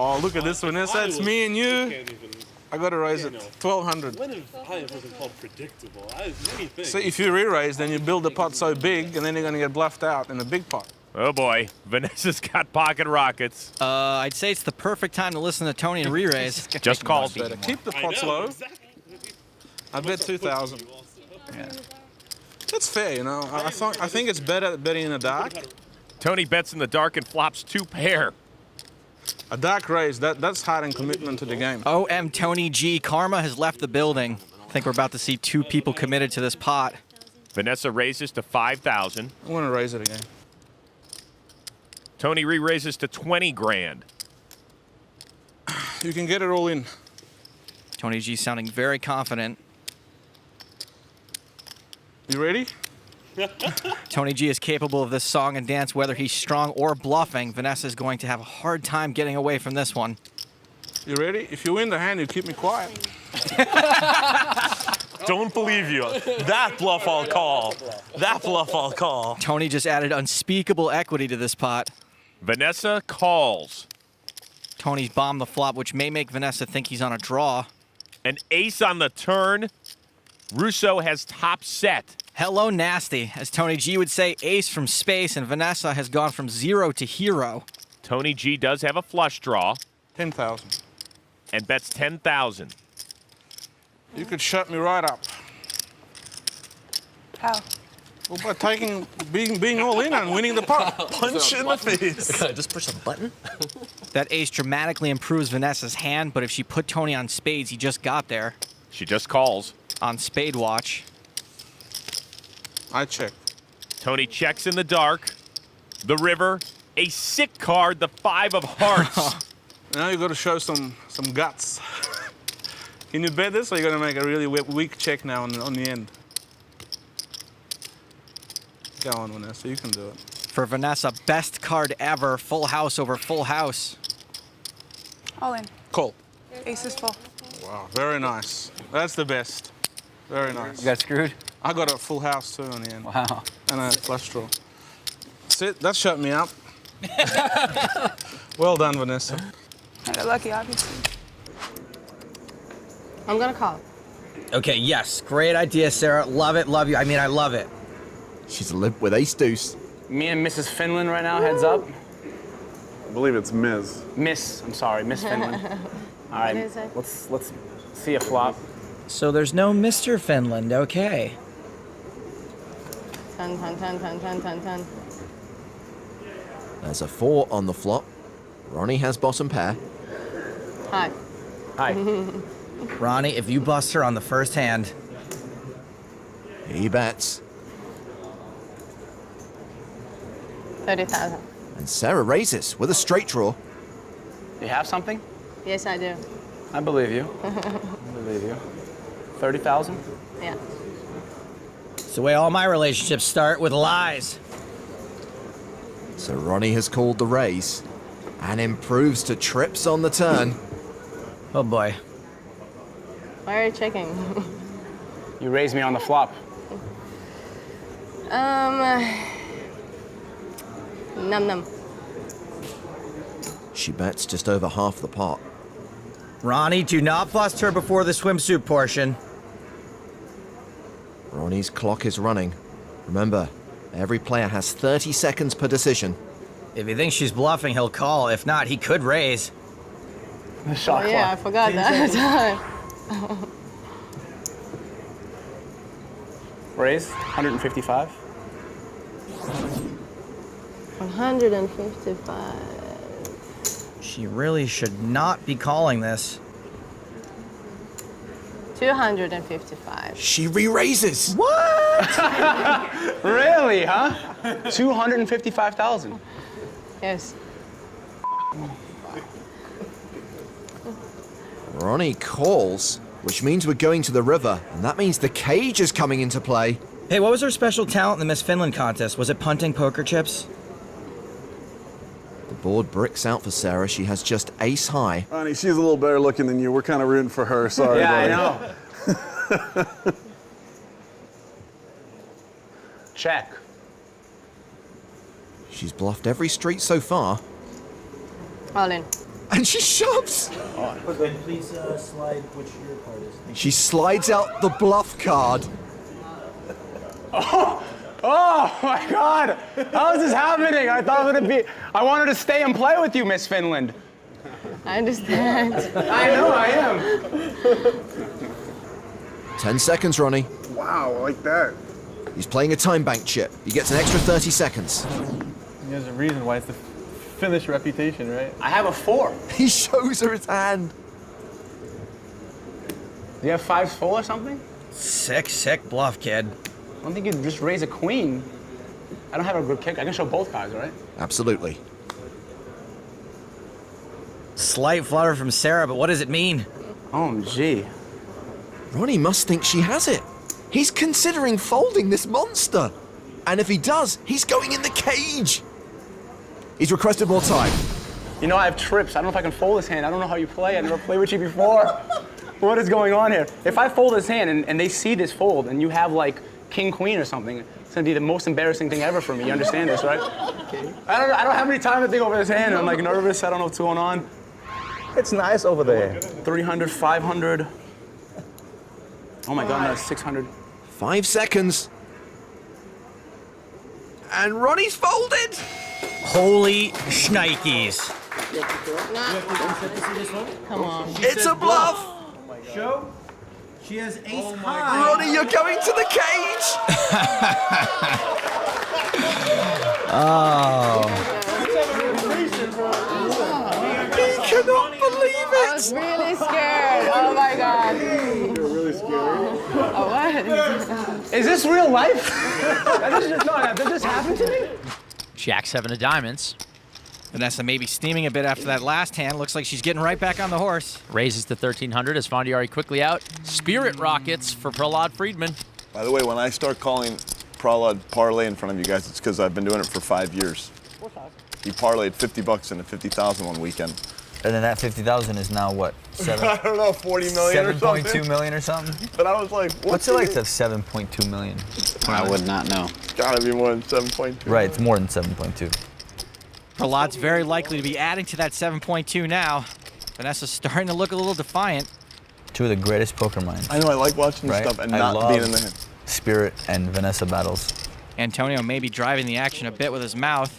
Oh, look at this, Vanessa. It's me and you. I got to raise it 1,200. When have I ever been called predictable? Many things. So if you re-raise, then you build the pot so big, and then you're going to get bluffed out in a big pot. Oh boy, Vanessa's got pocket rockets. I'd say it's the perfect time to listen to Tony and re-raise. Just calls. Better keep the pots low. Exactly. I bet 2,000. Yeah. That's fair, you know. I think it's better betting in the dark. Tony bets in the dark and flops 2 pair. A dark raise, that's heart and commitment to the game. OM Tony G. Karma has left the building. I think we're about to see 2 people committed to this pot. Vanessa raises to 5,000. I'm going to raise it again. Tony re-raises to 20 grand. You can get it all in. Tony G sounding very confident. You ready? Tony G is capable of this song and dance whether he's strong or bluffing. Vanessa's going to have a hard time getting away from this one. You ready? If you win the hand, you keep me quiet. Don't believe you. That bluff I'll call. That bluff I'll call. Tony just added unspeakable equity to this pot. Vanessa calls. Tony's bombed the flop, which may make Vanessa think he's on a draw. An ace on the turn. Russo has top set. Hello, nasty. As Tony G would say, ace from space, and Vanessa has gone from 0 to hero. Tony G does have a flush draw 10,000. and bets 10,000. You could shut me right up. How? Well, by being all in and winning the pot. Punch in the face. Just push a button? That ace dramatically improves Vanessa's hand, but if she put Tony on spades, he just got there. She just calls. On spade watch. I check. Tony checks in the dark. The river. A sick card, the 5 of hearts. Now you got to show some guts. Can you bet this, or are you going to make a really weak check now on the end? Go on, Vanessa. You can do it. For Vanessa, best card ever. Full house over full house. All in. Call. Ace is full. Wow, very nice. That's the best. Very nice. You got screwed? I got a full house too on the end. Wow. And a flush draw. That's it. That shut me up. Well done, Vanessa. I got lucky, obviously. I'm gonna call. Okay, yes. Great idea, Sarah. Love it, love you. I mean, I love it. She's a limp with ace deuce. Me and Mrs. Finland right now, heads up. I believe it's Ms. I'm sorry, Miss Finland. All right, What is it? let's see a flop. So there's no Mr. Finland, okay. 10, 10, 10, 10, 10, 10, 10. There's a 4 on the flop. Ronnie has bottom pair. Hi. Hi. Ronnie, if you bust her on the first hand, He bets. 30,000. And Sarah raises with a straight draw. You have something? Yes, I do. I believe you. I believe you. 30,000? Yeah. it's the way all my relationships start, with lies. So Ronnie has called the raise and improves to trips on the turn. Oh boy. Why are you checking? You raised me on the flop. Num. She bets just over half the pot. Ronnie, do not bust her before the swimsuit portion. Ronnie's clock is running. Remember, every player has 30 seconds per decision. If he thinks she's bluffing, he'll call. If not, he could raise. The shot Oh yeah, I clock. forgot that. Raise, 155. 155. She really should not be calling this. 255. She re-raises. Really, huh? 255,000. Yes. Ronnie calls, which means we're going to the river, and that means the cage is coming into play. Hey, what was her special talent in the Miss Finland contest? Was it punting poker chips? The board bricks out for Sarah. She has just ace high. Ronnie, she's a little better looking than you. We're kind of rooting for her. Sorry, Yeah, buddy. I know. Check. She's bluffed every street so far. All in. And she shoves. Please slide which your card is. She slides out the bluff card. Oh my God! How is this happening? I wanted to stay and play with you, Miss Finland. I understand. I know, I am. 10 seconds, Ronnie. Wow, like that. He's playing a time bank chip. He gets an extra 30 seconds. There's a reason why it's the Finnish reputation, right? I have a 4. He shows her his hand. Do you have 5s full or something? Sick bluff, kid. I don't think you'd just raise a queen. I don't have a good kick. I can show both cards, right? Absolutely. Slight flutter from Sarah, but what does it mean? Oh, gee. Ronnie must think she has it. He's considering folding this monster. And if he does, he's going in the cage. He's requested more time. You know, I have trips. I don't know if I can fold this hand. I don't know how you play. I never played with you before. What is going on here? If I fold this hand and they see this fold and you have like king, queen or something, it's gonna be the most embarrassing thing ever for me. You understand this, right? Okay. I don't have any time to think over this hand. I'm like nervous. I don't know what's going on. It's nice over there. 300, 500. Oh my God, no, 600. 5 seconds. And Ronnie's folded. Holy shnikes. Come on. It's a bluff. Show. She has ace high. Ronnie, you're going to the cage. Oh. He cannot believe I it. was really scared. Oh my God. You're really scary. Oh, what? Is this real life? Did this happen to me? Jack 7 of diamonds. Vanessa maybe steaming a bit after that last hand. Looks like she's getting right back on the horse. Raises to 1,300 as Fondiari quickly out. Spirit rockets for Prahlad Friedman. By the way, when I start calling Prahlad parlay in front of you guys, it's because I've been doing it for 5 years. He parlayed $50 into 50,000 one weekend. And then that 50,000 is now what? I don't know, 40 million or something. 7.2 million or something? But I was like, What's it like to have 7.2 million? I would not know. It's gotta be more than 7.2. Right, it's more than 7.2. Prahlad's very likely to be adding to that 7.2 now. Vanessa's starting to look a little defiant. Two of the greatest poker minds. I know, I like watching this stuff and not being in the hand. Spirit and Vanessa battles. Antonio may be driving the action a bit with his mouth.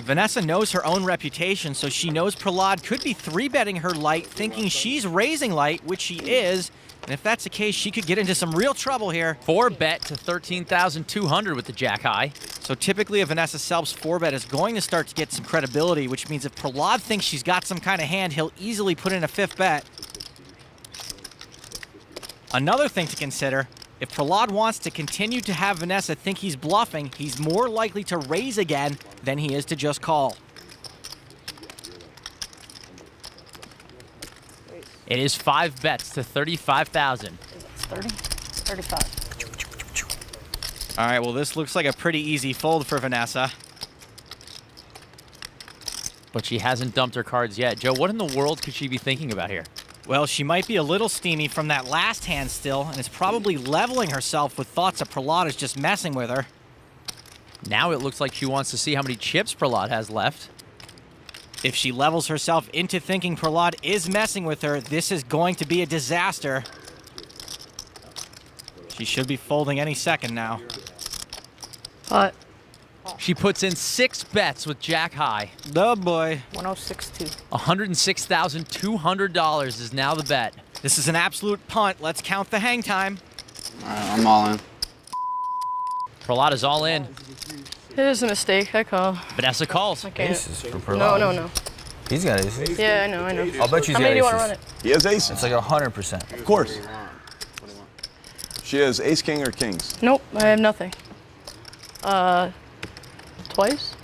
Vanessa knows her own reputation, so she knows Prahlad could be 3-betting her light, thinking she's raising light, which she is. And if that's the case, she could get into some real trouble here. 4-bet to 13,200 with the Jack high. So typically a Vanessa Selbst 4-bet is going to start to get some credibility, which means if Prahlad thinks she's got some kind of hand, he'll easily put in a 5th bet. Another thing to consider, if Prahlad wants to continue to have Vanessa think he's bluffing, he's more likely to raise again than he is to just call. It is 5 bets to 35,000. 30? 35. All right, well, this looks like a pretty easy fold for Vanessa. But she hasn't dumped her cards yet. Joe, what in the world could she be thinking about here? Well, she might be a little steamy from that last hand still, and is probably leveling herself with thoughts that Prahlad is just messing with her. Now it looks like she wants to see how many chips Prahlad has left. If she levels herself into thinking Prahlad is messing with her, this is going to be a disaster. She should be folding any second now. What? She puts in 6 bets with Jack high. Oh boy. 106.2. $106,200 is now the bet. This is an absolute punt. Let's count the hang time. All right, I'm all in. Prahlad is all in. It is a mistake. I call. Vanessa calls. I can't. Aces for Prahlad. No. He's got aces. Yeah, I know. I'll bet you How many do you want to run it? He has aces. It's like 100%. Of course. She has ace, king, or kings. Nope, I have nothing. Twice?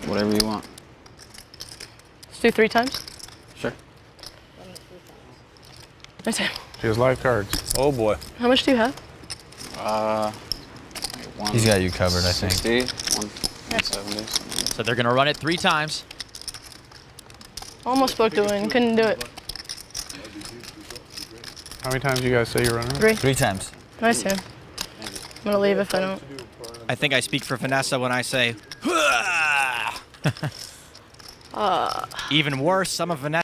Whatever you want. Let's do 3 times. Sure. Nice hand. She has live cards. Oh boy. How much do you have? He's got you covered, I think. 160, 170. So they're going to run it 3 times. Almost spoke to it and couldn't do it. How many times do you guys say you're running? 3. 3 times. Nice hand. I'm gonna leave if I don't. I think I speak for Vanessa when I say, Even worse, some of Vanessa's